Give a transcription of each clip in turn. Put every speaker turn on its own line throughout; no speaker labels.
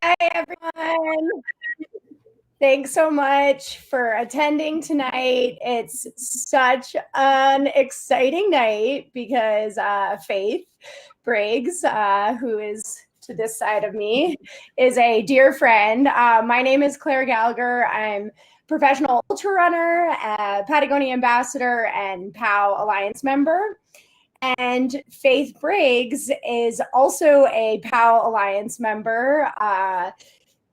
Hi, everyone. Thanks so much for attending tonight. It's such an exciting night because Faith Briggs, who is to this side of me, is a dear friend. My name is Clare Gallagher. I'm professional ultra runner, Patagonia ambassador, and POW Alliance member. And Faith Briggs is also a POW Alliance member.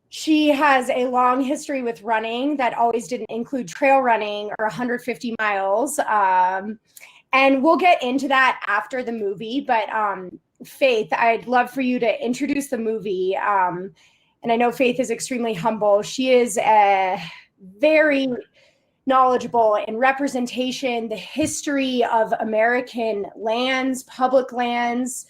She has a long history with running that always didn't include trail running or 150 miles. And we'll get into that after the movie. But Faith, I'd love for you to introduce the movie. And I know Faith is extremely humble. She is very knowledgeable in representation, the history of American lands, public lands,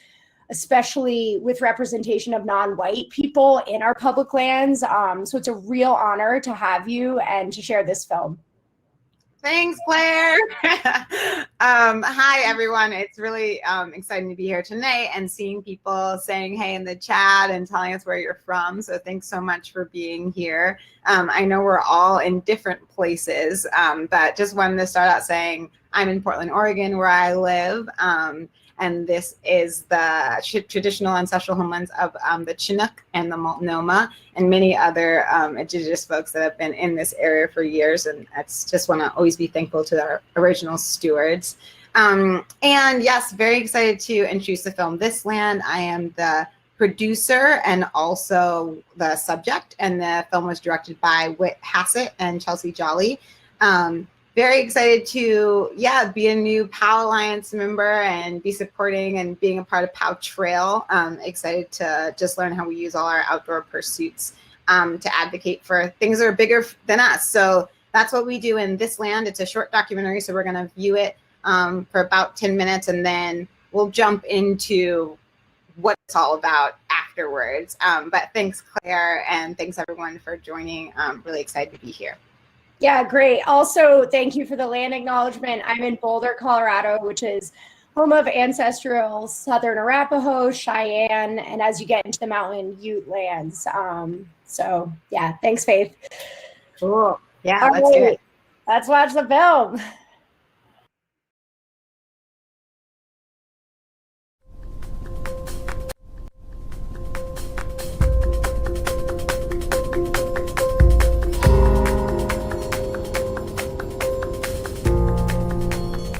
especially with representation of non-white people in our public lands. So it's a real honor to have you and to share this film.
Thanks, Claire. Hi, everyone. It's really exciting to be here tonight and seeing people saying hey in the chat and telling us where you're from. So thanks so much for being here. I know we're all in different places, but just wanted to start out saying I'm in Portland, Oregon, where I live. And this is the traditional ancestral homelands of the Chinook and the Multnomah and many other indigenous folks that have been in this area for years. And I just want to always be thankful to our original stewards. And yes, very excited to introduce the film This Land. I am the producer and also the subject. And the film was directed by Whit Hassett and Chelsea Jolly. Very excited to, be a new POW Alliance member and be supporting and being a part of POW Trail. Excited to just learn how we use all our outdoor pursuits to advocate for things that are bigger than us. So that's what we do in This Land. It's a short documentary, so we're going to view it for about 10 minutes, and then we'll jump into what it's all about afterwards. But thanks, Claire, and thanks, everyone, for joining. Really excited to be here.
Yeah, great. Also, thank you for the land acknowledgement. I'm in Boulder, Colorado, which is home of ancestral Southern Arapaho, Cheyenne, and as you get into the mountain, Ute lands. So, yeah, thanks, Faith.
Cool. Yeah, let's do it.
Let's watch the film.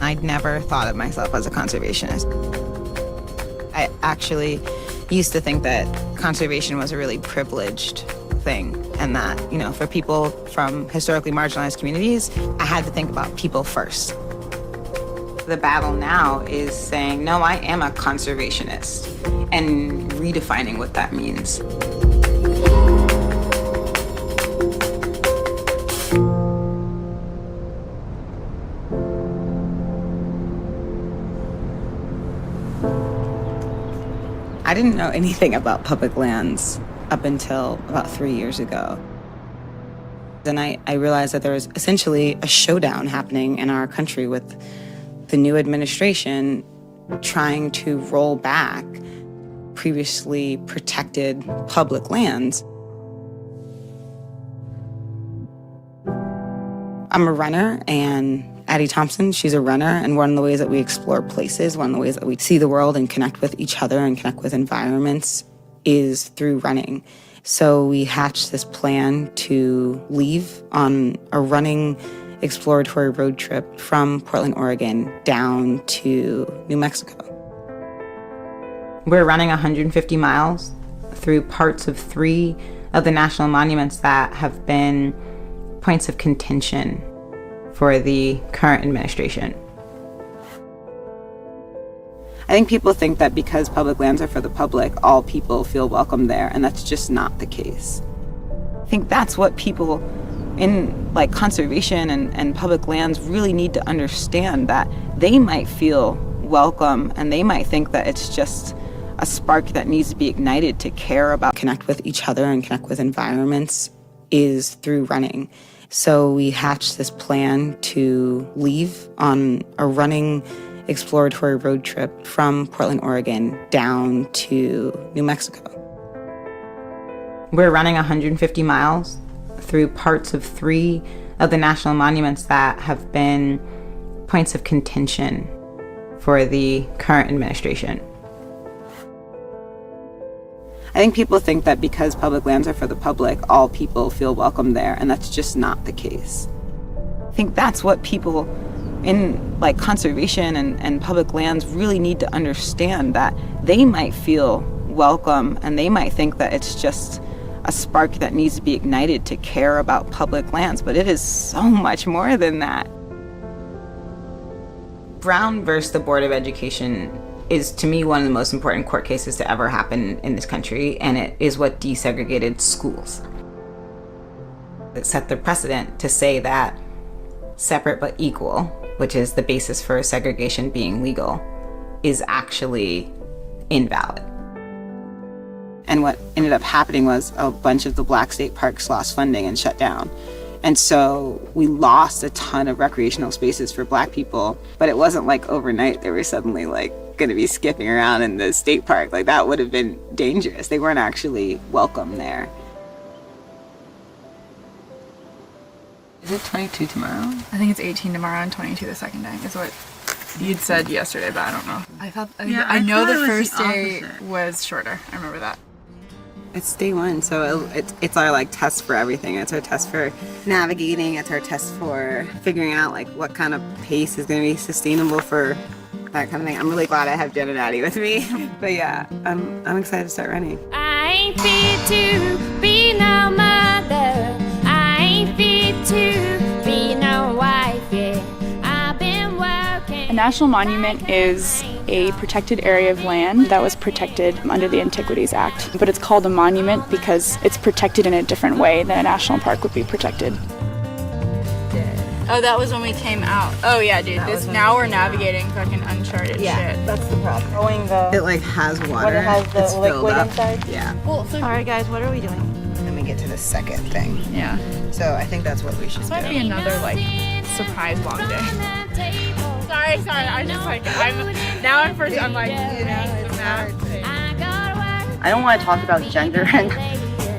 I'd never thought of myself as a conservationist. I actually used to think that conservation was a really privileged thing, and that, for people from historically marginalized communities, I had to think about people first. The battle now is saying, no, I am a conservationist, and redefining what that means. I didn't know anything about public lands up until about 3 years ago. Then I realized that there was essentially a showdown happening in our country with the new administration trying to roll back previously protected public lands. I'm a runner, and Addie Thompson, she's a runner, and one of the ways that we explore places, one of the ways that we see the world and connect with each other and connect with environments is through running. So we hatched this plan to leave on a running exploratory road trip from Portland, Oregon, down to New Mexico. We're running 150 miles through parts of 3 of the national monuments that have been points of contention for the current administration. I think people think that because public lands are for the public, all people feel welcome there, and that's just not the case. I think that's what people in conservation and public lands really need to understand, that they might feel welcome and they might think that it's just a spark that needs to be ignited to care about, connect with each other and connect with environments is through running. So we hatched this plan to leave on a running exploratory road trip from Portland, Oregon, down to New Mexico. We're running 150 miles through parts of 3 of the national monuments that have been points of contention for the current administration. I think people think that because public lands are for the public, all people feel welcome there, and that's just not the case. I think that's what people in like conservation and public lands really need to understand, that they might feel welcome and they might think that it's just a spark that needs to be ignited to care about public lands, but it is so much more than that. Brown versus the Board of Education is, to me, one of the most important court cases to ever happen in this country, and it is what desegregated schools. It set the precedent to say that separate but equal, which is the basis for segregation being legal, is actually invalid. And what ended up happening was a bunch of the black state parks lost funding and shut down. And so we lost a ton of recreational spaces for black people, but it wasn't like overnight they were suddenly like going to be skipping around in the state park. Like that would have been dangerous. They weren't actually welcome there. Is it 22 tomorrow?
I think it's 18 tomorrow and 22 the second day is what you'd said yesterday, but I don't know. I know the first day was shorter. I remember that.
It's day 1, so it's our like test for everything. It's our test for navigating. It's our test for figuring out like what kind of pace is going to be sustainable for that kind of thing. I'm really glad I have Jen and Addie with me. But yeah, I'm excited to start running.
I ain't fit to be no mother. I ain't fit to be no wife. Yeah, I've been working.
A national monument is a protected area of land that was protected under the Antiquities Act. But it's called a monument because it's protected in a different way than a national park would be protected. Oh, that was when we came out. Oh yeah, dude. Now we're navigating fucking uncharted shit.
That's the problem. It like has water.
What, it has the
it's
liquid
up.
inside?
Yeah.
All right, guys, what are we doing?
Then we get to the second thing.
Yeah.
So I think that's what we should
This
do.
might be another like surprise long day. Sorry. I just like I'm like, you know, it's hard.
I don't want to talk about gender and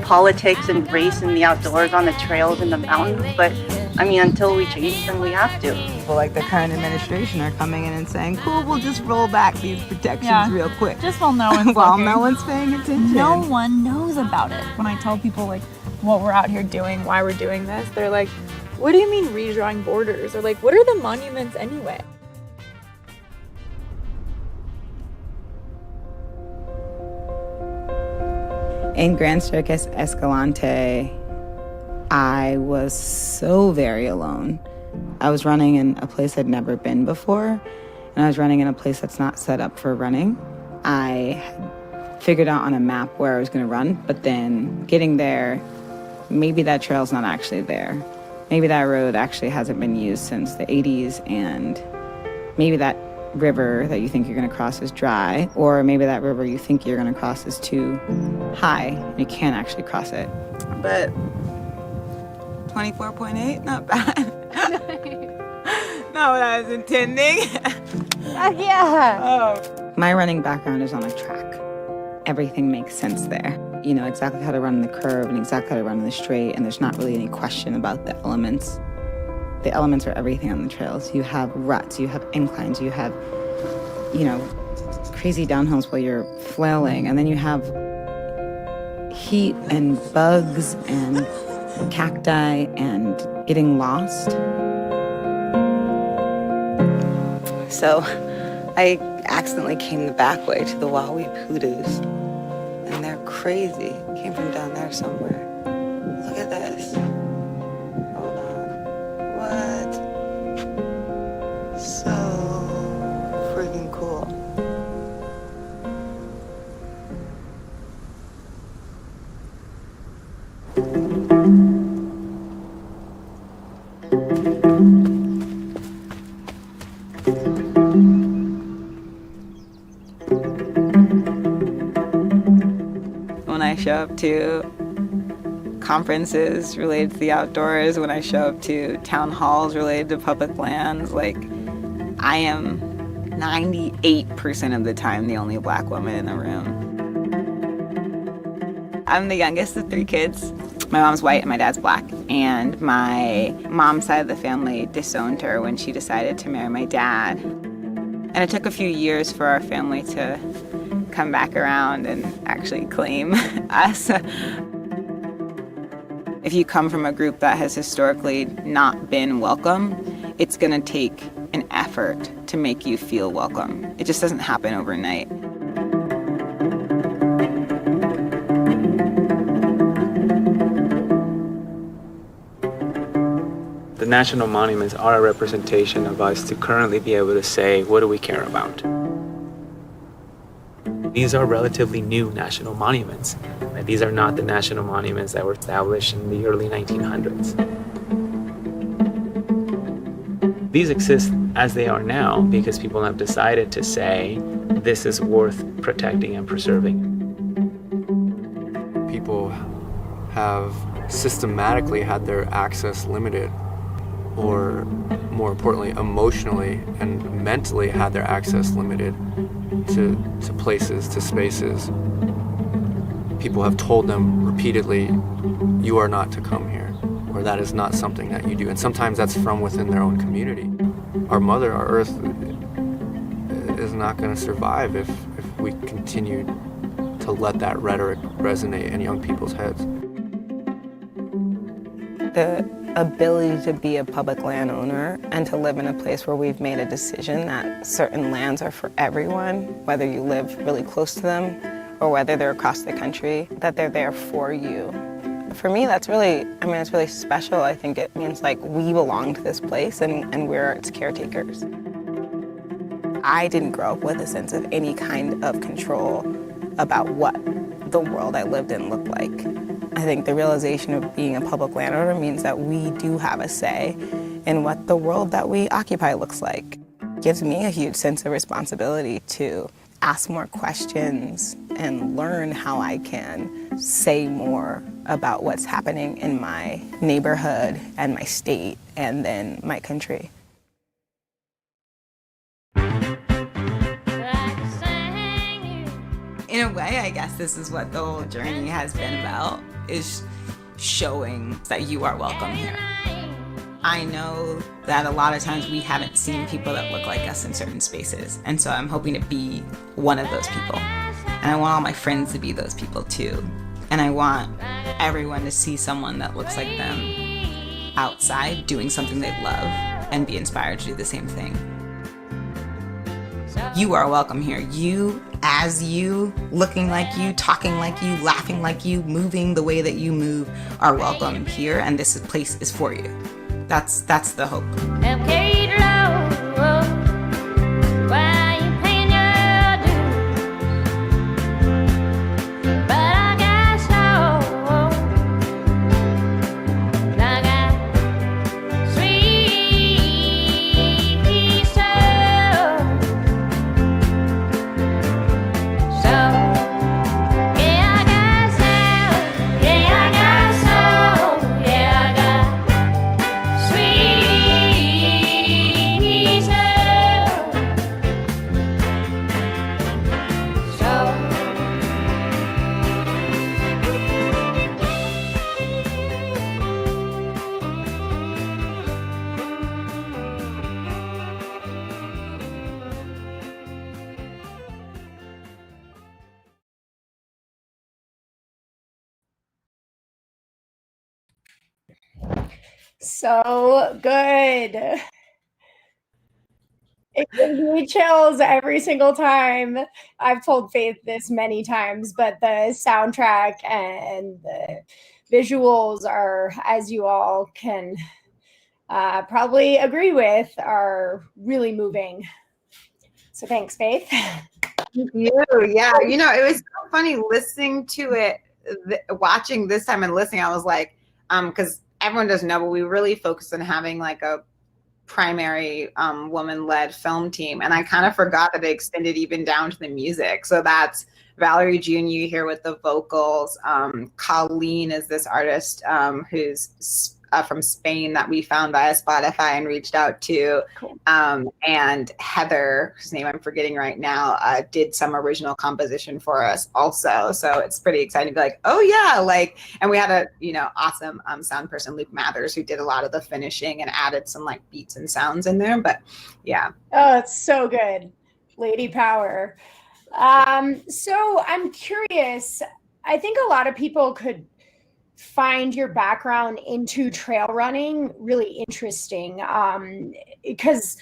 politics and race in the outdoors on the trails in the mountains, but I mean, until we change them, we have to.
People like the current administration are coming in and saying, cool, we'll just roll back these protections real quick.
Just while no one's
While
looking.
no one's paying attention.
No one knows about it. When I tell people like what we're out here doing, why we're doing this, they're like, what do you mean redrawing borders? Or like, what are the monuments anyway?
In Grand Circus Escalante, I was so very alone. I was running in a place I'd never been before, and I was running in a place that's not set up for running. I had figured out on a map where I was going to run, but then getting there, maybe that trail's not actually there. Maybe that road actually hasn't been used since the 80s, and maybe that river that you think you're going to cross is dry, or maybe that river you think you're going to cross is too high, and you can't actually cross it. But 24.8, not bad. Not what I was intending.
Yeah.
Oh. My running background is on a track. Everything makes sense there. You know exactly how to run in the curve and exactly how to run in the straight, and there's not really any question about the elements. The elements are everything on the trails. You have ruts, you have inclines, you have, crazy downhills while you're flailing, and then you have heat and bugs and cacti and getting lost. So I accidentally came the back way to the Wahweap Hoodoos, and they're crazy. Came from down there somewhere. Look at this. Hold on. What? So freaking cool. When I show up to conferences related to the outdoors, when I show up to town halls related to public lands, like, I am 98% of the time the only Black woman in the room. I'm the youngest of 3 kids. My mom's white and my dad's black. And my mom's side of the family disowned her when she decided to marry my dad. And it took a few years for our family to come back around and actually claim us. If you come from a group that has historically not been welcome, it's gonna take an effort to make you feel welcome. It just doesn't happen overnight.
The national monuments are a representation of us to currently be able to say, what do we care about? These are relatively new national monuments. These are not the national monuments that were established in the early 1900s. These exist as they are now because people have decided to say, this is worth protecting and preserving.
People have systematically had their access limited, or more importantly, emotionally and mentally had their access limited to places, to spaces. People have told them repeatedly, you are not to come here, or that is not something that you do. And sometimes that's from within their own community. Our mother, our earth, is not going to survive if we continue to let that rhetoric resonate in young people's heads.
The ability to be a public landowner and to live in a place where we've made a decision that certain lands are for everyone, whether you live really close to them or whether they're across the country, that they're there for you. For me, that's really, it's really special. I think it means like we belong to this place and we're its caretakers. I didn't grow up with a sense of any kind of control about what the world I lived in looked like. I think the realization of being a public landowner means that we do have a say in what the world that we occupy looks like. It gives me a huge sense of responsibility to ask more questions and learn how I can say more about what's happening in my neighborhood and my state and then my country. In a way, I guess this is what the whole journey has been about, is showing that you are welcome here. I know that a lot of times we haven't seen people that look like us in certain spaces, and so I'm hoping to be one of those people. And I want all my friends to be those people too. And I want everyone to see someone that looks like them outside doing something they love and be inspired to do the same thing. You are welcome here. You, as you, looking like you, talking like you, laughing like you, moving the way that you move, are welcome here, and this place is for you. That's the hope.
So good. It gives me chills every single time. I've told Faith this many times, but the soundtrack and the visuals are, as you all can probably agree with, are really moving. So thanks, Faith.
Thank you. Yeah, it was so funny listening to it, watching this time and listening. I was like, because everyone doesn't know, but we really focused on having like a primary woman-led film team, and I kind of forgot that it extended even down to the music. So that's Valerie June you hear with the vocals. Colleen is this artist who's from Spain that we found via Spotify and reached out to.
Cool.
And Heather, whose name I'm forgetting right now, did some original composition for us also. So it's pretty exciting to be like, oh yeah, like, and we had a, awesome sound person, Luke Mathers, who did a lot of the finishing and added some like beats and sounds in there. But yeah.
Oh, it's so good. Lady Power. So I'm curious, I think a lot of people could find your background into trail running really interesting, because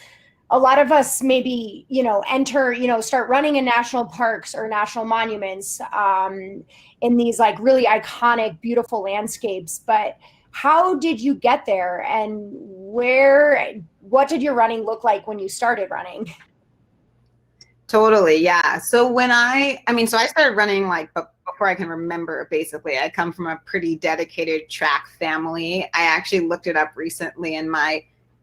a lot of us maybe, start running in national parks or national monuments, in these like really iconic, beautiful landscapes. But how did you get there, and what did your running look like when you started running?
Totally. Yeah. So when I started running like before I can remember, basically. I come from a pretty dedicated track family. I actually looked it up recently, and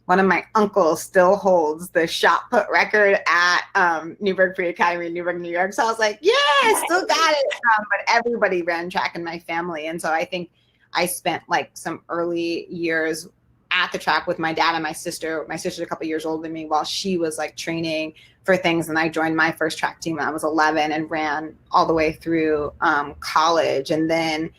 one of my uncles still holds the shot put record at Newburgh Free Academy in Newburgh, New York. So I was like, yeah, I still got it. But everybody ran track in my family. And so I think I spent like some early years at the track with my dad and my sister. My sister's a couple years older than me, while she was like training for things. And I joined my first track team when I was 11 and ran all the way through college. And then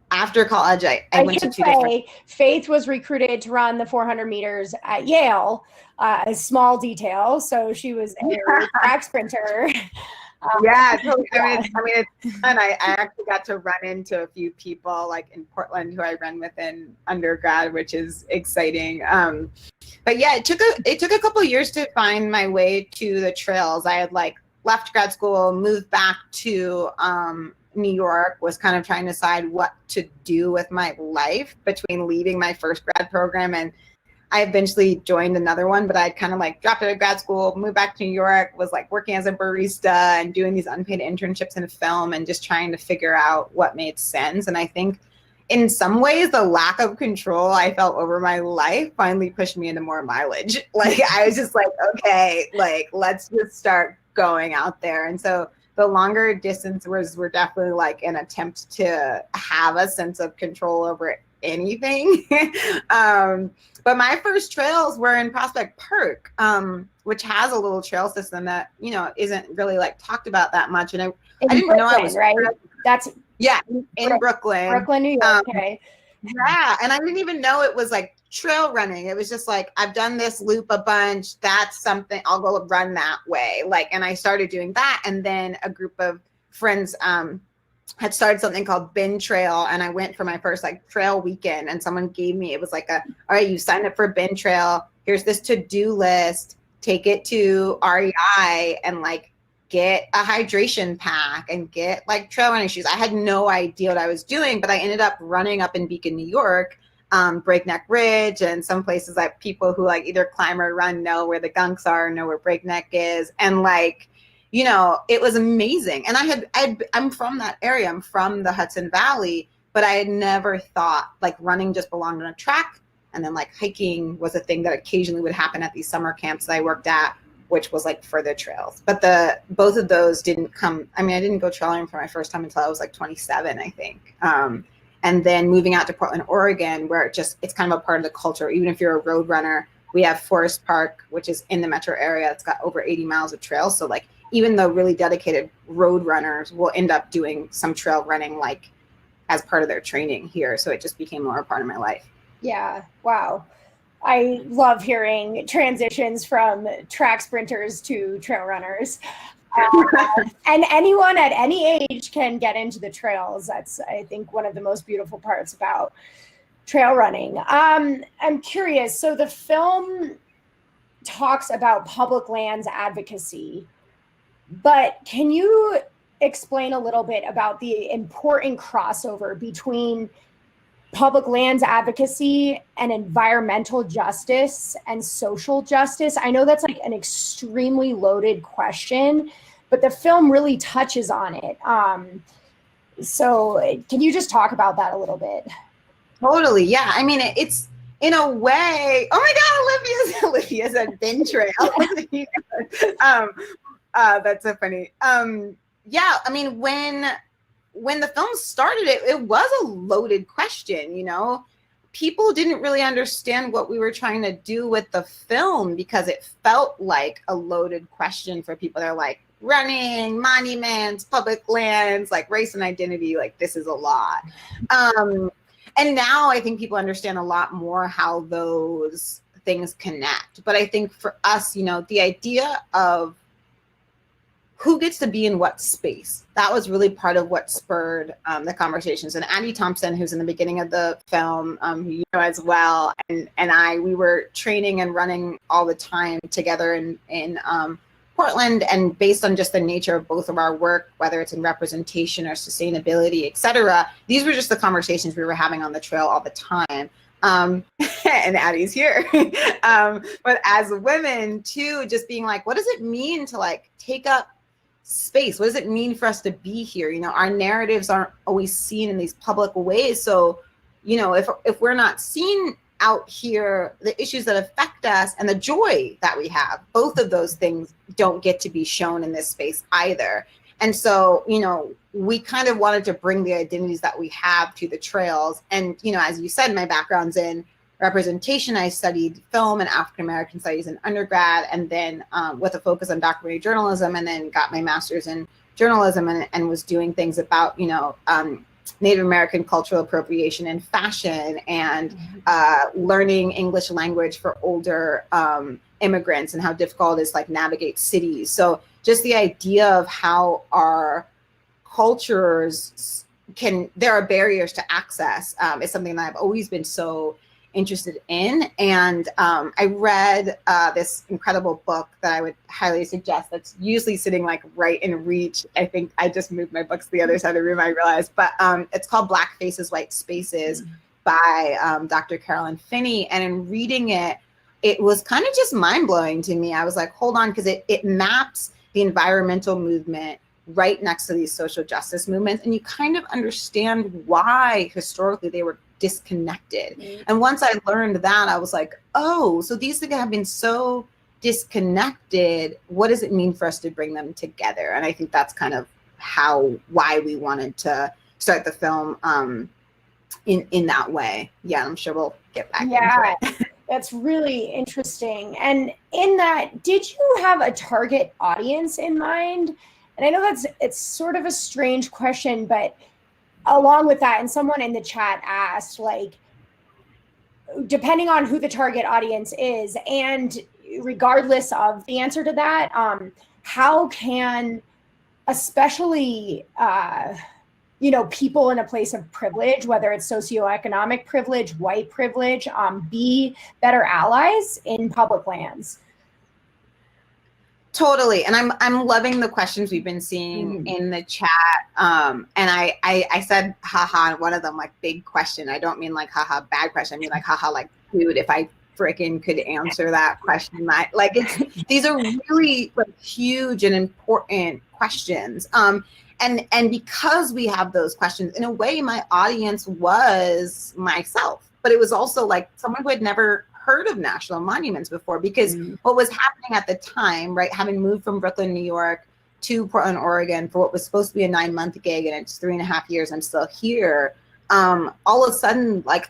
after college, I went to two different.
Faith was recruited to run the 400 meters at Yale, a small detail. So she was a track sprinter.
Yeah, totally. I mean, it's fun. I actually got to run into a few people like in Portland who I ran with in undergrad, which is exciting. But yeah, it took a couple of years to find my way to the trails. I had like left grad school, moved back to New York, was kind of trying to decide what to do with my life between leaving my first grad program, and I eventually joined another one, but I kind of like dropped out of grad school, moved back to New York, was like working as a barista and doing these unpaid internships in film and just trying to figure out what made sense. And I think in some ways, the lack of control I felt over my life finally pushed me into more mileage. Like I was just like, okay, like let's just start going out there. And so the longer distance were definitely like an attempt to have a sense of control over anything. But my first trails were in Prospect Park, which has a little trail system that, isn't really like talked about that much. And I didn't know I was
right. That's
in Brooklyn,
New York. Okay.
Yeah. And I didn't even know it was like trail running. It was just like, I've done this loop a bunch. That's something I'll go run that way. Like, and I started doing that. And then a group of friends, had started something called Bin Trail, and I went for my first like trail weekend, and someone gave me, it was like all right, you signed up for Bin Trail. Here's this to-do list. Take it to REI and like get a hydration pack and get like trail running shoes. I had no idea what I was doing, but I ended up running up in Beacon, New York, Breakneck Ridge, and some places that people who like either climb or run know where the gunks are, know where Breakneck is, and like, it was amazing. And I'm from that area. I'm from the Hudson Valley, but I had never thought like running just belonged on a track. And then like hiking was a thing that occasionally would happen at these summer camps that I worked at, which was like for the trails. But both of those didn't come. I mean, I didn't go trailing for my first time until I was like 27, I think. And then moving out to Portland, Oregon, where it's kind of a part of the culture. Even if you're a road runner, we have Forest Park, which is in the metro area. It's got over 80 miles of trails. So like, even though really dedicated road runners will end up doing some trail running like as part of their training here. So it just became more a part of my life.
Yeah. Wow. I love hearing transitions from track sprinters to trail runners. And anyone at any age can get into the trails. That's, I think, one of the most beautiful parts about trail running. I'm curious. So the film talks about public lands advocacy, but can you explain a little bit about the important crossover between public lands advocacy and environmental justice and social justice? I know that's like an extremely loaded question, but the film really touches on it. So can you just talk about that a little bit?
Totally. Yeah. I mean, it's in a way, oh my God, Olivia's at Bin Trail. That's so funny. Yeah, I mean, when the film started, it was a loaded question, people didn't really understand what we were trying to do with the film because it felt like a loaded question for people. They're like, running, monuments, public lands, like race and identity, like this is a lot. And now I think people understand a lot more how those things connect. But I think for us, you know, the idea of who gets to be in what space, that was really part of what spurred the conversations. And Addie Thompson, who's in the beginning of the film, who you know as well, and we were training and running all the time together in Portland, and based on just the nature of both of our work, whether it's in representation or sustainability, et cetera, these were just the conversations we were having on the trail all the time. And Addie's here. But as women too, just being like, what does it mean to like take up space? What does it mean for us to be here? You know, our narratives aren't always seen in these public ways. So, you know, if we're not seen out here, the issues that affect us and the joy that we have, both of those things don't get to be shown in this space either. And so, you know, we kind of wanted to bring the identities that we have to the trails. And, you know, as you said, my background's in representation. I studied film and African-American studies in undergrad, and then with a focus on documentary journalism, and then got my master's in journalism and was doing things about, you know, Native American cultural appropriation in fashion, and learning English language for older immigrants and how difficult it is to like navigate cities. So just the idea of how our cultures there are barriers to access is something that I've always been so interested in. And I read this incredible book that I would highly suggest, that's usually sitting like right in reach. I think I just moved my books to the other side of the room, I realized, but it's called Black Faces, White Spaces by Dr. Carolyn Finney. And in reading it, it was kind of just mind-blowing to me. I was like, hold on, because it maps the environmental movement right next to these social justice movements. And you kind of understand why historically they were disconnected. And once I learned that, I was like, oh, so these things have been so disconnected. What does it mean for us to bring them together? And I think that's kind of why we wanted to start the film in that way. Yeah, I'm sure we'll get back into it.
That's really interesting. And in that, did you have a target audience in mind? And I know it's sort of a strange question, but along with that, and someone in the chat asked, like, depending on who the target audience is, and regardless of the answer to that, how can especially people in a place of privilege, whether it's socioeconomic privilege, white privilege, be better allies in public lands?
Totally. And I'm loving the questions we've been seeing in the chat. And I said, haha, one of them, like, big question. I don't mean like, haha, bad question. I mean like, haha, like, dude, if I freaking could answer that question. These are really like huge and important questions. And because we have those questions, in a way, my audience was myself, but it was also like someone who had never heard of national monuments before, because what was happening at the time, right, having moved from Brooklyn, New York to Portland, Oregon for what was supposed to be a 9-month gig, and it's 3.5 years, I'm still here. All of a sudden, like,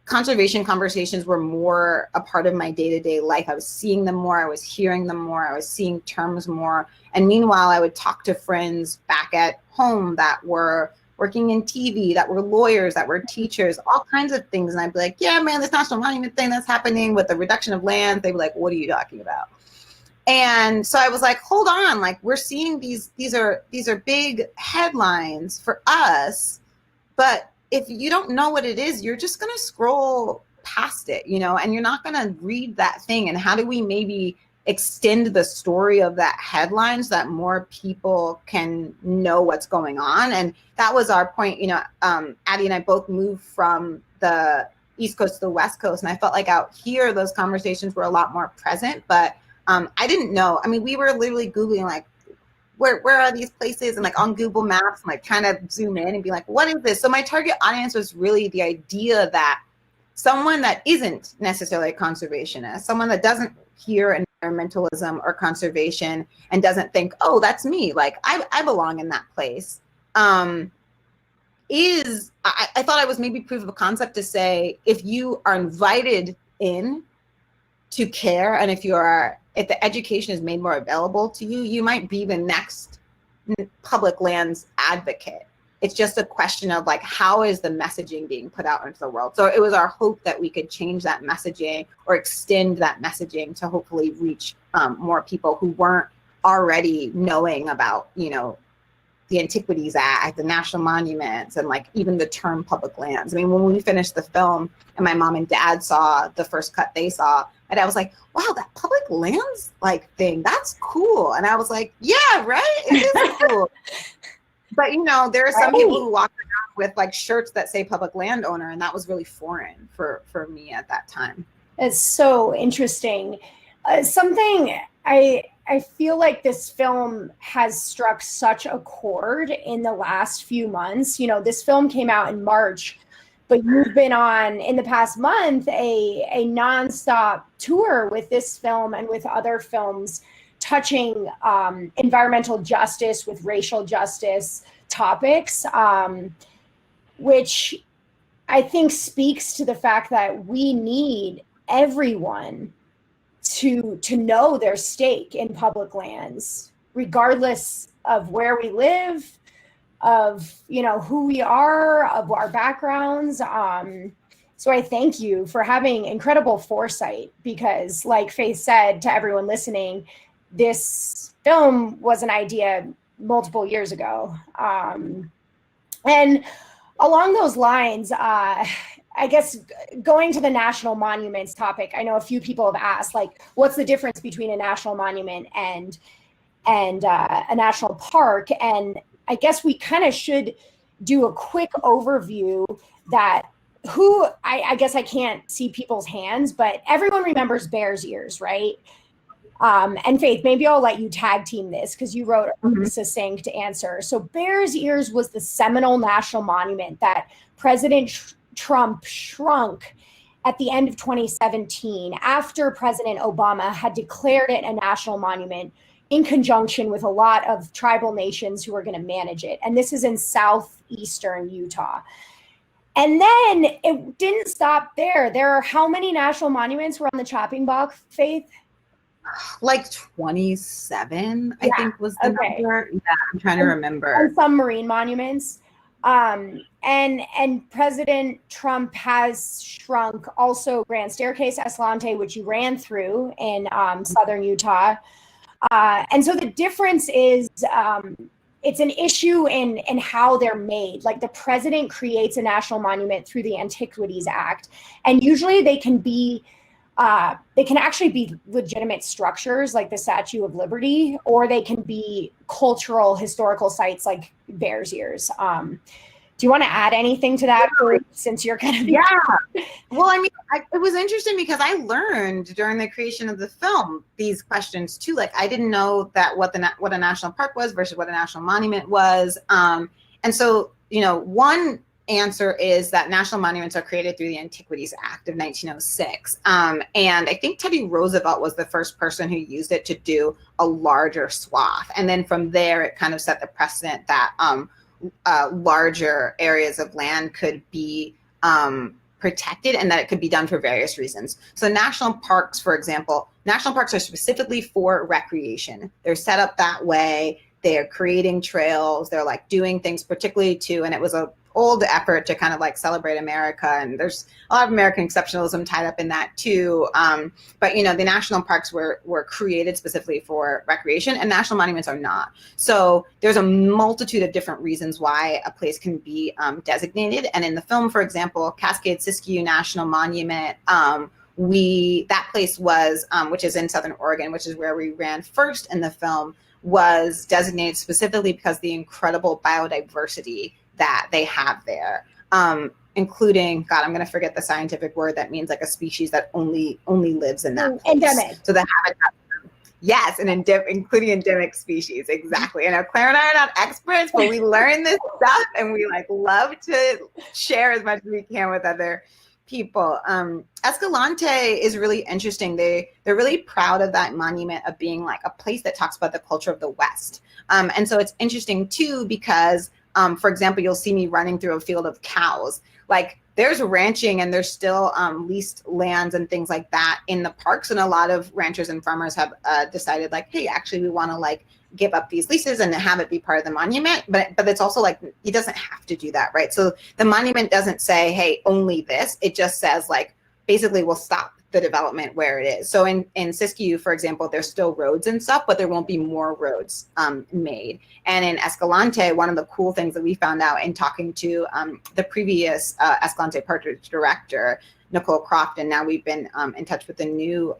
conservation conversations were more a part of my day-to-day life. I was seeing them more, I was hearing them more, I was seeing terms more. And meanwhile, I would talk to friends back at home that were working in TV, that were lawyers, that were teachers, all kinds of things. And I'd be like, yeah, man, this national monument thing that's happening with the reduction of land. They'd be like, what are you talking about? And so I was like, hold on, like, we're seeing these are big headlines for us, but if you don't know what it is, you're just going to scroll past it, and you're not going to read that thing. And how do we maybe extend the story of that headline so that more people can know what's going on? And that was our point. Addie and I both moved from the East Coast to the West Coast. And I felt like out here, those conversations were a lot more present, but I didn't know. I mean, we were literally Googling, like, where are these places? And like on Google Maps, I'm like trying to zoom in and be like, what is this? So my target audience was really the idea that someone that isn't necessarily a conservationist, someone that doesn't hear environmentalism or conservation and doesn't think, oh, that's me, like I belong in that place, I thought I was maybe proof of concept to say, if you are invited in to care, and if the education is made more available to you, you might be the next public lands advocate. It's just a question of like, how is the messaging being put out into the world? So it was our hope that we could change that messaging or extend that messaging to hopefully reach more people who weren't already knowing about, you know, the Antiquities Act, the national monuments, and like even the term public lands. I mean, when we finished the film and my mom and dad saw the first cut they saw, and I was like, wow, that public lands like thing, that's cool. And I was like, yeah, right? It is cool. But you know, there are some people who walk around with like shirts that say public landowner, and that was really foreign for me at that time.
It's so interesting. Something I feel like this film has struck such a chord in the last few months. You know, this film came out in March, but you've been on, in the past month, a nonstop tour with this film and with other films touching environmental justice with racial justice topics, which I think speaks to the fact that we need everyone to know their stake in public lands, regardless of where we live, of, you know, who we are, of our backgrounds. So I thank you for having incredible foresight, because like Faith said to everyone listening, this film was an idea multiple years ago. And along those lines, I guess going to the national monuments topic, I know a few people have asked, like, what's the difference between a national monument and a national park? And I guess we kind of should do a quick overview that I guess I can't see people's hands, but everyone remembers Bears Ears, right? And Faith, maybe I'll let you tag team this because you wrote a succinct answer. So Bears Ears was the seminal national monument that President Trump shrunk at the end of 2017 after President Obama had declared it a national monument in conjunction with a lot of tribal nations who are going to manage it. And this is in southeastern Utah. And then it didn't stop there. There are how many national monuments were on the chopping block, Faith?
Like 27, I think was the number. Yeah, I'm trying to remember.
And some marine monuments. And President Trump has shrunk also Grand Staircase Escalante, which you ran through in southern Utah. And so the difference is it's an issue in how they're made. Like the president creates a national monument through the Antiquities Act, and usually they can actually be legitimate structures like the Statue of Liberty, or they can be cultural historical sites like Bears Ears. Do you want to add anything to that, since you're kind of...
Yeah. Well, I mean, it was interesting because I learned during the creation of the film these questions too. Like, I didn't know that what a national park was versus what a national monument was. And so, you know, one answer is that national monuments are created through the Antiquities Act of 1906. And I think Teddy Roosevelt was the first person who used it to do a larger swath. And then from there, it kind of set the precedent that larger areas of land could be protected, and that it could be done for various reasons. So national parks, for example, national parks are specifically for recreation. They're set up that way. They're creating trails. They're like doing things particularly to, and it was a old effort to kind of like celebrate America, and there's a lot of American exceptionalism tied up in that too. But you know, the national parks were created specifically for recreation, and national monuments are not. So there's a multitude of different reasons why a place can be designated. And in the film, for example, Cascade Siskiyou National Monument, that place was, which is in Southern Oregon, which is where we ran first in the film, was designated specifically because the incredible biodiversity that they have there, including, God, I'm going to forget the scientific word that means like a species that only lives in that place.
Endemic.
So the habitat, yes, including endemic species, exactly. And Claire and I are not experts, but we learn this stuff, and we like love to share as much as we can with other people. Escalante is really interesting. They're really proud of that monument of being like a place that talks about the culture of the West. And so it's interesting too, because For example, you'll see me running through a field of cows. Like there's ranching and there's still leased lands and things like that in the parks. And a lot of ranchers and farmers have decided like, hey, actually we want to like give up these leases and have it be part of the monument. But it's also like, he doesn't have to do that, right? So the monument doesn't say, hey, only this. It just says like, basically we'll stop the development where it is. So in Siskiyou, for example, there's still roads and stuff, but there won't be more roads made. And in Escalante, one of the cool things that we found out in talking to the previous Escalante Park director, Nicole Croft, and now we've been in touch with the new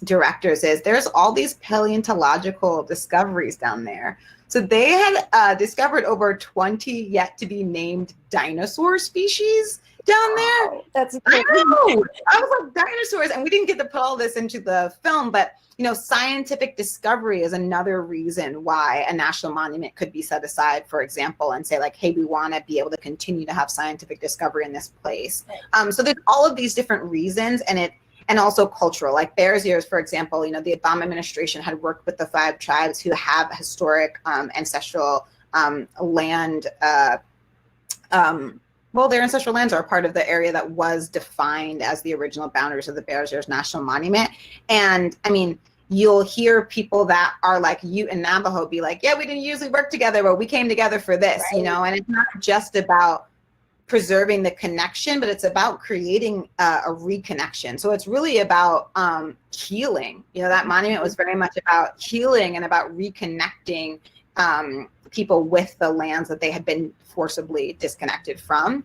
directors, is there's all these paleontological discoveries down there. So they had discovered over 20 yet to be named dinosaur species down there.
Wow, that's
I know. I was like, dinosaurs, and we didn't get to put all this into the film, but you know, scientific discovery is another reason why a national monument could be set aside, for example, and say like, hey, we want to be able to continue to have scientific discovery in this place. Right. So there's all of these different reasons, and also cultural, like Bears Ears, for example, you know, the Obama administration had worked with the 5 tribes who have historic ancestral land. Well, their ancestral lands are part of the area that was defined as the original boundaries of the Bears Ears National Monument. And I mean, you'll hear people that are like Ute and Navajo be like, yeah, we didn't usually work together, but we came together for this, right. You know, and it's not just about preserving the connection, but it's about creating a reconnection. So it's really about healing. You know, that monument was very much about healing and about reconnecting people with the lands that they had been forcibly disconnected from.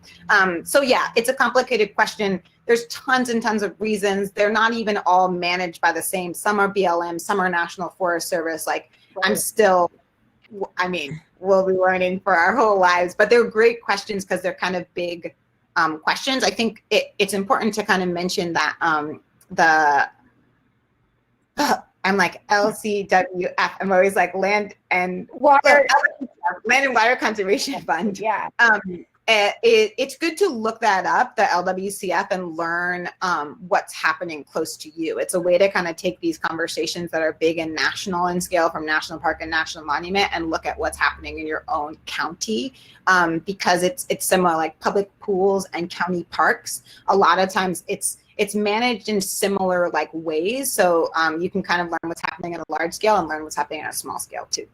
So yeah, it's a complicated question. There's tons and tons of reasons. They're not even all managed by the same. Some are BLM, some are National Forest Service. Like I'm still, I mean, we'll be learning for our whole lives, but they're great questions because they're kind of big questions. I think it's important to kind of mention that I'm like LCWF. I'm always like Land and Water Conservation Fund. Yeah. It's good to look that up, the LWCF, and learn what's happening close to you. It's a way to kind of take these conversations that are big and national in scale from National Park and National Monument and look at what's happening in your own county, because it's similar, like public pools and county parks. A lot of times it's managed in similar like ways. So you can kind of learn what's happening at a large scale and learn what's happening at a small scale too.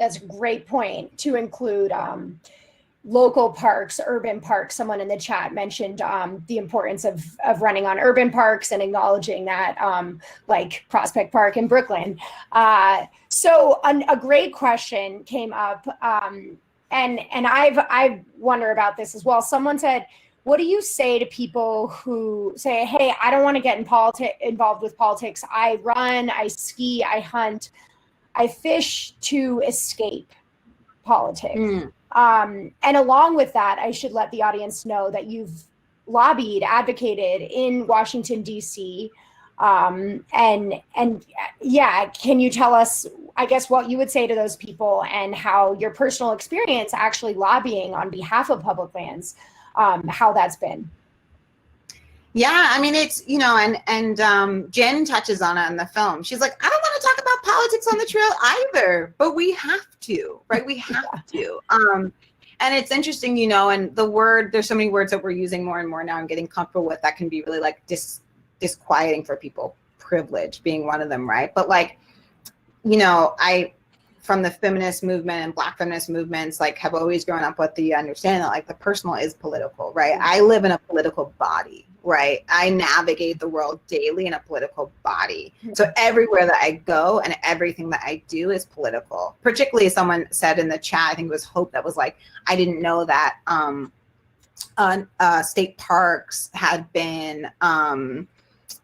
That's a great point to include local parks, urban parks. Someone in the chat mentioned the importance of running on urban parks and acknowledging that, like Prospect Park in Brooklyn. So a great question came up, and I wonder about this as well. Someone said, what do you say to people who say, hey, I don't want to get involved with politics. I run, I ski, I hunt, I fish to escape politics. And along with that, I should let the audience know that you've lobbied, advocated in Washington, D.C. And yeah, can you tell us, I guess, what you would say to those people and how your personal experience actually lobbying on behalf of public lands, how that's been?
Yeah, I mean, it's, you know, and Jen touches on it in the film. She's like, I don't want to talk about politics on the trail either, but we have to, right? We have to. And it's interesting, you know, and there's so many words that we're using more and more now and getting comfortable with that can be really like disquieting for people. Privilege being one of them, right? But like, you know, from the feminist movement and Black feminist movements, like have always grown up with the understanding that like the personal is political, right? I live in a political body, right? I navigate the world daily in a political body. So everywhere that I go and everything that I do is political. Particularly someone said in the chat, I think it was Hope, that was like, I didn't know that state parks had been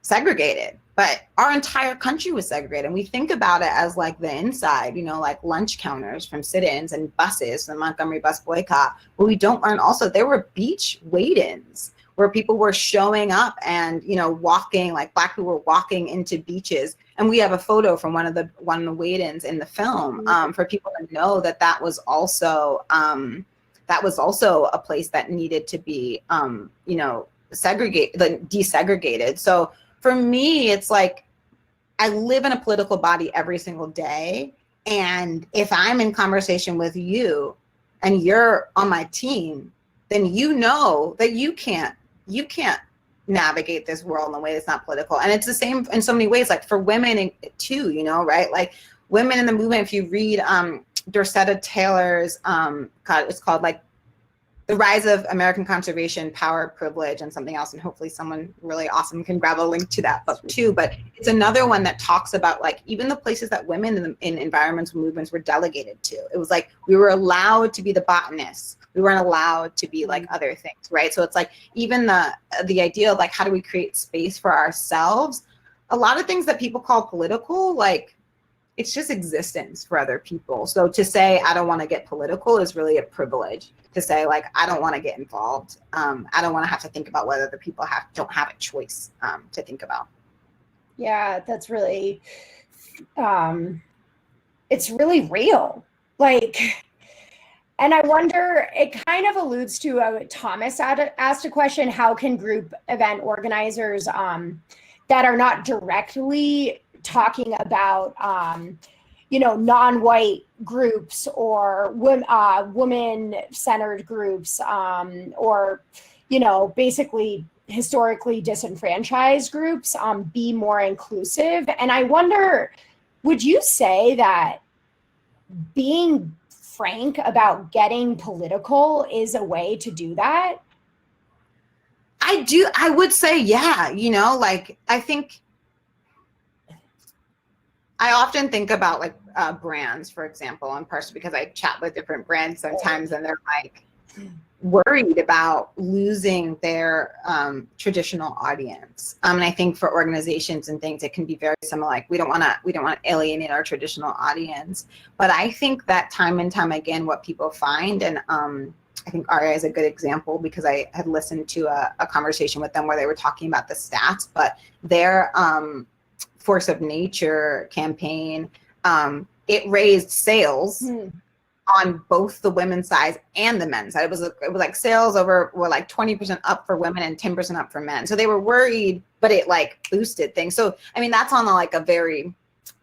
segregated. But our entire country was segregated. And we think about it as like the inside, you know, like lunch counters from sit-ins and buses, the Montgomery bus boycott. But we don't learn also there were beach wait-ins where people were showing up and, you know, walking, like Black people were walking into beaches. And we have a photo from one of the wait-ins in the film for people to know that that was also a place that needed to be, you know, desegregated. So for me, it's like I live in a political body every single day. And if I'm in conversation with you, and you're on my team, then you know that you can't navigate this world in a way that's not political. And it's the same in so many ways, like for women too, you know, right? Like women in the movement, if you read Dorcetta Taylor's, it's called like The Rise of American Conservation, Power, Privilege, and something else. And hopefully someone really awesome can grab a link to that book too. But it's another one that talks about like even the places that women in environmental movements were delegated to. It was like we were allowed to be the botanists. We weren't allowed to be like other things, right? So it's like even the idea of like how do we create space for ourselves? A lot of things that people call political, like it's just existence for other people. So to say I don't want to get political is really a privilege. To say like I don't want to get involved. I don't want to have to think about whether the people don't have a choice to think about.
Yeah, that's really, it's really real. Like, and I wonder, it kind of alludes to Thomas asked a question: how can group event organizers that are not directly talking about non-white groups or woman-centered groups or, basically historically disenfranchised groups be more inclusive? And I wonder, would you say that being frank about getting political is a way to do that?
I would say, yeah, like I think I often think about like brands, for example, and partially because I chat with different brands sometimes, and they're like worried about losing their traditional audience. And I think for organizations and things, it can be very similar. Like we don't want to alienate our traditional audience. But I think that time and time again, what people find, and I think Aria is a good example because I had listened to a conversation with them where they were talking about the stats, but their Force of Nature campaign, it raised sales on both the women's side and the men's side. It was like sales were like 20% up for women and 10% up for men. So they were worried, but it like boosted things. So I mean that's on like a very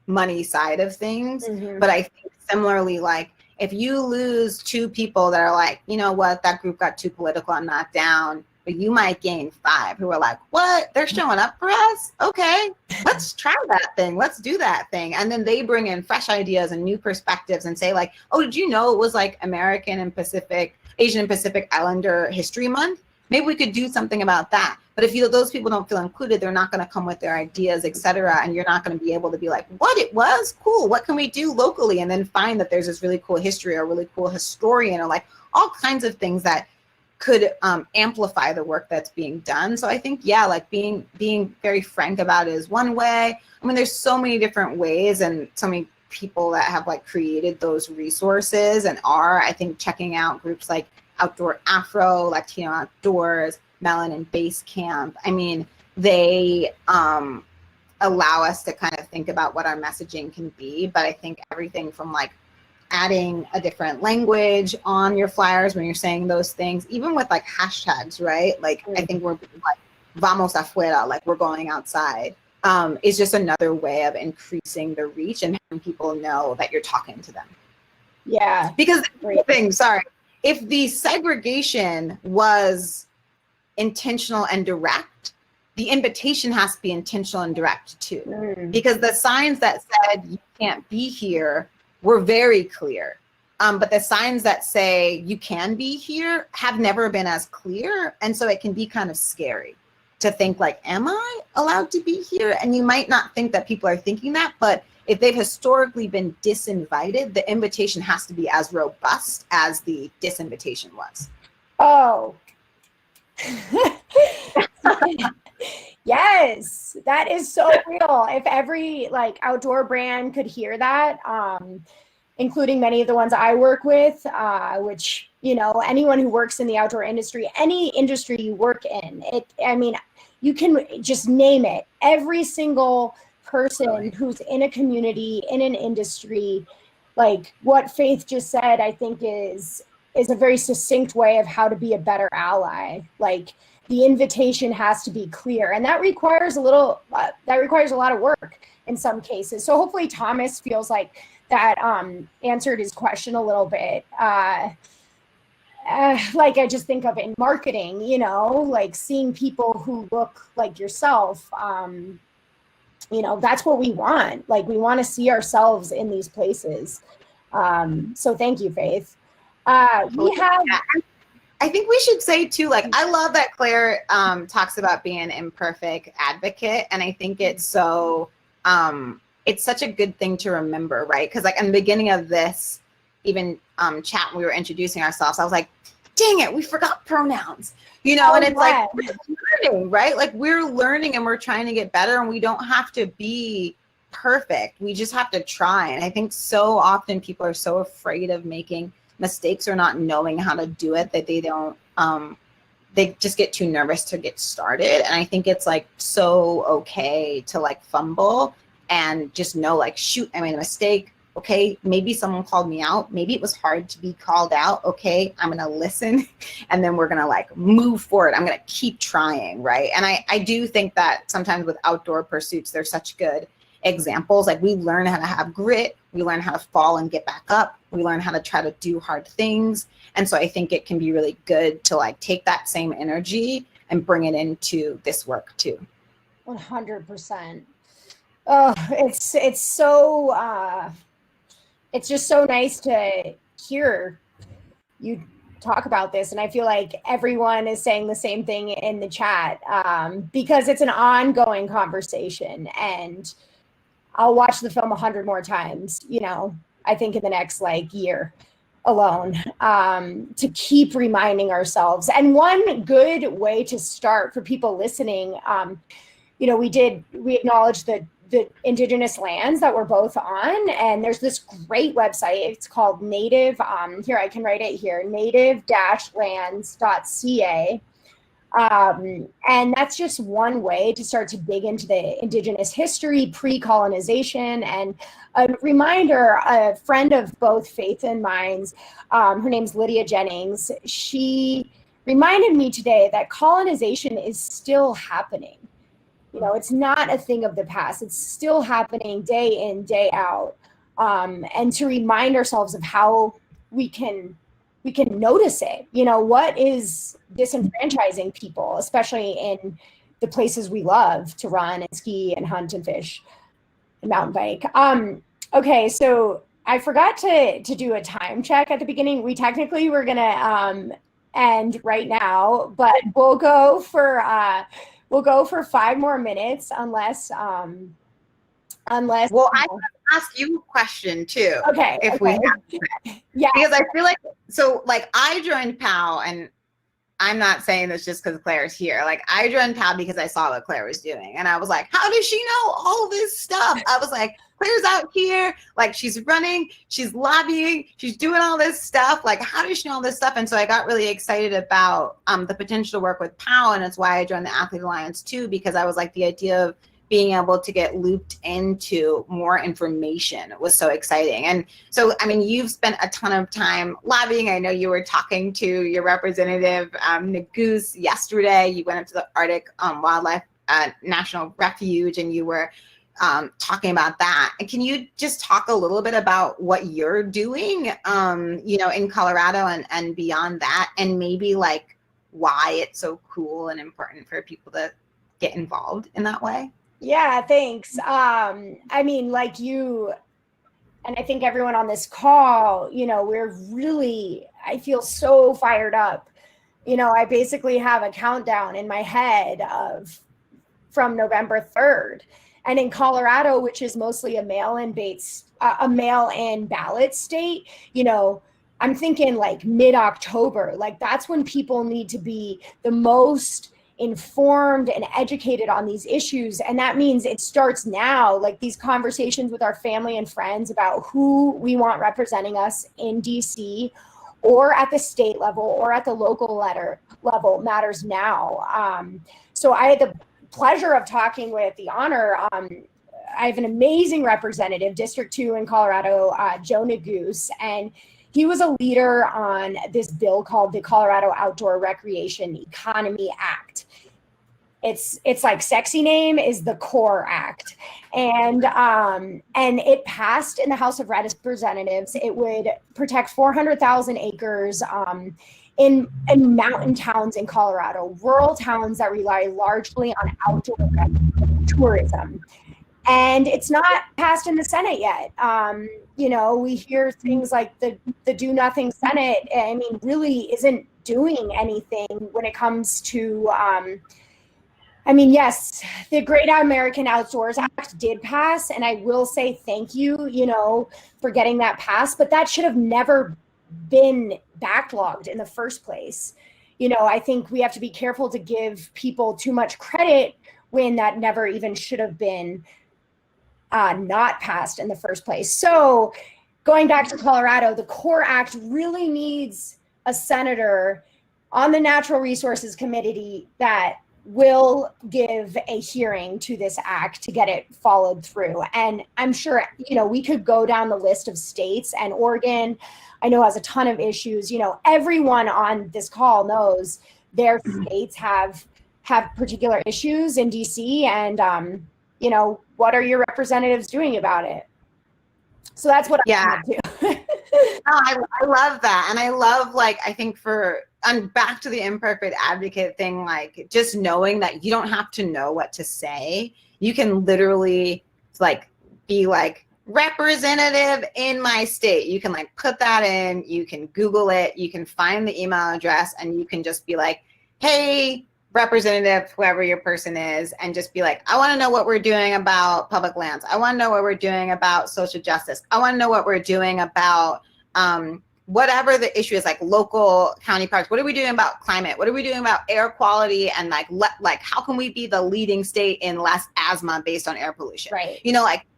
money side of things. But I think similarly, like if you lose two people that are like, you know what, that group got too political, I'm not down, but you might gain 5 who are like, what? They're showing up for us? Okay, let's try that thing. Let's do that thing. And then they bring in fresh ideas and new perspectives and say like, oh, did you know it was like Asian and Pacific Islander History Month? Maybe we could do something about that. But if those people don't feel included, they're not going to come with their ideas, etc. And you're not going to be able to be like, what, it was cool. What can we do locally? And then find that there's this really cool history or really cool historian or like all kinds of things that could amplify the work that's being done. So I think, yeah, like being very frank about it is one way. I mean, there's so many different ways and so many people that have like created those resources and are, I think, checking out groups like Outdoor Afro, Latino Outdoors, Melanin Base Camp. I mean, they allow us to kind of think about what our messaging can be. But I think everything from like adding a different language on your flyers when you're saying those things, even with like hashtags, right? Like I think we're like vamos afuera, like we're going outside, is just another way of increasing the reach and having people know that you're talking to them.
Yeah.
Because if the segregation was intentional and direct, the invitation has to be intentional and direct too. Because the signs that said you can't be here were very clear. But the signs that say you can be here have never been as clear. And so it can be kind of scary to think like, am I allowed to be here? And you might not think that people are thinking that, but if they've historically been disinvited, the invitation has to be as robust as the disinvitation was.
Oh. Yes, that is so real. If every like outdoor brand could hear that, including many of the ones I work with, which, anyone who works in the outdoor industry, any industry you work in, you can just name it. Every single person who's in a community, in an industry, like what Faith just said, I think is a very succinct way of how to be a better ally. Like the invitation has to be clear, and that requires a lot of work in some cases. So hopefully Thomas feels like that answered his question a little bit. like I just think of in marketing, you know, like seeing people who look like yourself, you know, that's what we want. Like we want to see ourselves in these places. So thank you, Faith. We have.
I think we should say too, like, I love that Claire talks about being an imperfect advocate. And I think it's so, it's such a good thing to remember, right? Because like in the beginning of this, even chat, when we were introducing ourselves, I was like, dang it, we forgot pronouns, you know, and it's like, we're learning, right? Like we're learning and we're trying to get better, and we don't have to be perfect. We just have to try. And I think so often people are so afraid of making mistakes or not knowing how to do it that they don't, they just get too nervous to get started. And I think it's like so okay to like fumble and just know like, shoot, I made a mistake. Okay, maybe someone called me out. Maybe it was hard to be called out. Okay, I'm gonna listen, and then we're gonna like move forward. I'm gonna keep trying, right? And I do think that sometimes with outdoor pursuits, they're such good examples. Like we learn how to have grit, we learn how to fall and get back up, we learn how to try to do hard things. And so I think it can be really good to like take that same energy and bring it into this work too.
100%. Oh, it's so it's just so nice to hear you talk about this. And I feel like everyone is saying the same thing in the chat, because it's an ongoing conversation, and I'll watch the film 100 more times, you know, I think in the next like year alone, to keep reminding ourselves. And one good way to start for people listening, you know, we acknowledged the Indigenous lands that we're both on, and there's this great website. It's called Native, here I can write it here, native-lands.ca. And that's just one way to start to dig into the Indigenous history, pre-colonization. And a reminder, a friend of both Faith and mine's, her name's Lydia Jennings, she reminded me today that colonization is still happening. You know, it's not a thing of the past. It's still happening day in, day out. And to remind ourselves of how we can notice it. You know, what is disenfranchising people, especially in the places we love to run and ski and hunt and fish and mountain bike. Okay, so I forgot to do a time check at the beginning. We technically were gonna end right now, but we'll go for 5 more minutes unless
Well, I can ask you a question too.
Okay.
If we have to.
Yeah.
Because I feel like, so like I joined POW, and I'm not saying this just because Claire's here. Like I joined POW because I saw what Claire was doing, and I was like, how does she know all this stuff? I was like, Claire's out here, like she's running, she's lobbying, she's doing all this stuff. Like, how does she know all this stuff? And so I got really excited about the potential to work with POW, and it's why I joined the Athlete Alliance too, because I was like, the idea of being able to get looped into more information was so exciting. And so, I mean, you've spent a ton of time lobbying. I know you were talking to your representative, Nagoose, yesterday. You went up to the Arctic Wildlife National Refuge, and you were talking about that. And can you just talk a little bit about what you're doing, you know, in Colorado and beyond that, and maybe like why it's so cool and important for people to get involved in that way?
Yeah, thanks. I mean, like you, and I think everyone on this call, you know, I feel so fired up. You know, I basically have a countdown in my head from November 3rd. And in Colorado, which is mostly a mail-in ballot state, you know, I'm thinking like mid-October, like that's when people need to be the most informed and educated on these issues. And that means it starts now, like these conversations with our family and friends about who we want representing us in DC or at the state level or at the local level matters now. So I had the pleasure of talking with the honor. I have an amazing representative, District 2 in Colorado, Joe Nagoose, and he was a leader on this bill called the Colorado Outdoor Recreation Economy Act. It's like sexy name is the CORE Act. And it passed in the House of Representatives. It would protect 400,000 acres in mountain towns in Colorado, rural towns that rely largely on outdoor tourism. And it's not passed in the Senate yet. We hear things like the do nothing Senate, I mean, really isn't doing anything when it comes to, yes, the Great American Outdoors Act did pass, and I will say thank you, for getting that passed, but that should have never been backlogged in the first place. I think we have to be careful to give people too much credit when that never even should have been not passed in the first place. So going back to Colorado, the CORE Act really needs a senator on the Natural Resources Committee that will give a hearing to this act to get it followed through. And I'm sure, we could go down the list of states, and Oregon, I know, has a ton of issues. Everyone on this call knows their states have particular issues in DC, and what are your representatives doing about it? So that's what I do.
I love that. And I love, I think back to the imperfect advocate thing, just knowing that you don't have to know what to say. You can literally be representative in my state. You can put that in, you can Google it, you can find the email address, and you can just be hey, representative, whoever your person is, and just be I want to know what we're doing about public lands. I want to know what we're doing about social justice. I want to know what we're doing about whatever the issue is, local county parks. What are we doing about climate? What are we doing about air quality? And how can we be the leading state in less asthma based on air pollution?
Right.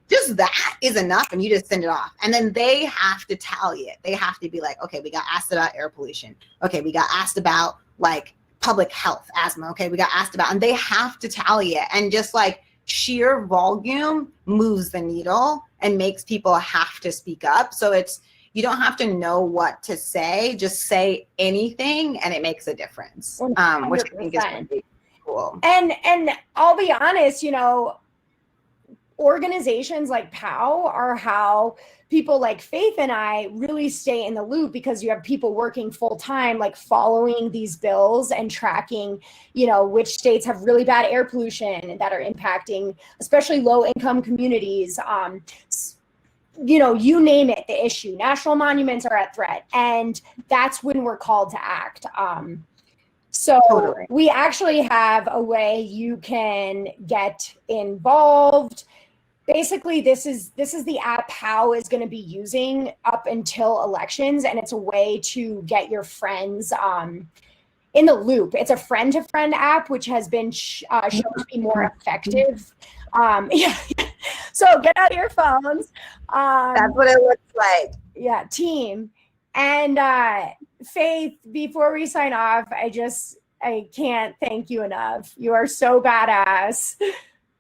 Just that is enough, and you just send it off. And then they have to tally it. They have to be okay, we got asked about air pollution. Okay, we got asked about public health, asthma. Okay, we got asked about, and they have to tally it. And just sheer volume moves the needle and makes people have to speak up. So you don't have to know what to say, just say anything, and it makes a difference, which I think is really cool.
And I'll be honest, organizations like POW are how people like Faith and I really stay in the loop, because you have people working full time, following these bills and tracking, which states have really bad air pollution that are impacting, especially low income communities. You name it, the issue. National monuments are at threat, and that's when we're called to act. So totally. We actually have a way you can get involved. Basically, this is the app POW is going to be using up until elections, and it's a way to get your friends in the loop. It's a friend-to-friend app, which has been shown to be more effective. So get out your phones.
That's what it looks like.
Yeah, team. And Faith, before we sign off, I can't thank you enough. You are so badass.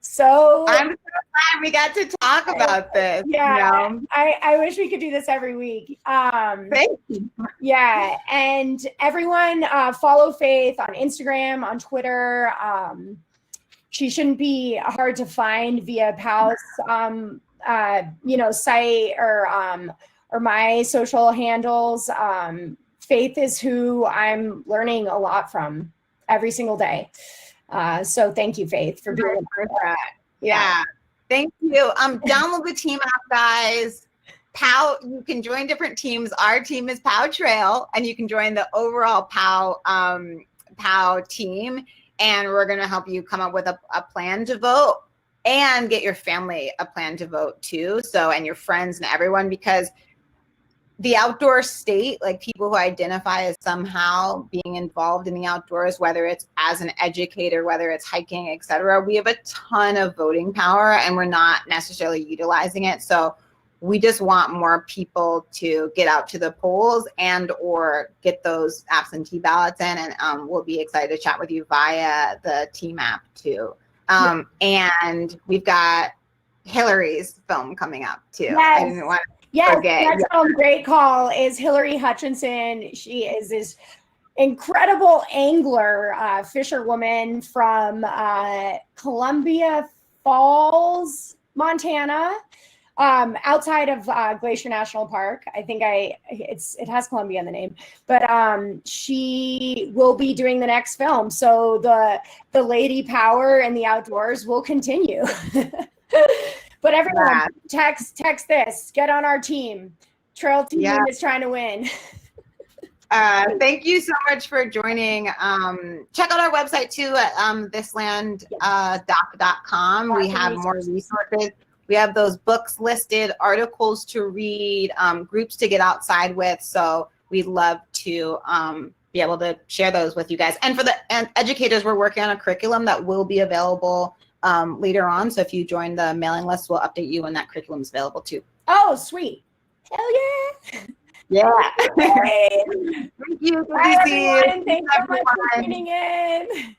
So
I'm so glad we got to talk about this.
Yeah, I wish we could do this every week.
Thank you.
Yeah, and everyone follow Faith on Instagram, on Twitter. She shouldn't be hard to find via POW's site or my social handles. Faith is who I'm learning a lot from every single day. So thank you, Faith, for being a part of that.
Yeah. Thank you. Download the team app, guys. POW, you can join different teams. Our team is POW Trail, and you can join the overall POW team. And we're going to help you come up with a plan to vote, and get your family a plan to vote too. So, and your friends and everyone, because the outdoor state, people who identify as somehow being involved in the outdoors, whether it's as an educator, whether it's hiking, etc., we have a ton of voting power, and we're not necessarily utilizing it. So we just want more people to get out to the polls and or get those absentee ballots in, and we'll be excited to chat with you via the team app too. And we've got Hillary's film coming up too.
Yes.
I didn't want to forget.
That's a great call. Is Hillary Hutchinson. She is this incredible angler, fisherwoman from Columbia Falls, Montana. outside of Glacier National Park. I think it has Columbia in the name, but she will be doing the next film. So the lady power in the outdoors will continue. But everyone, text this. Get on our team. Trail team is trying to win.
Thank you so much for joining. Check out our website too at thislanddoc.com. We have more resources. We have those books listed, articles to read, groups to get outside with. So we'd love to be able to share those with you guys. And for the educators, we're working on a curriculum that will be available later on. So if you join the mailing list, we'll update you when that curriculum is available too.
Oh, sweet. Hell yeah.
Yeah.
Thank
you.
Bye, everyone. Thanks so much for tuning in.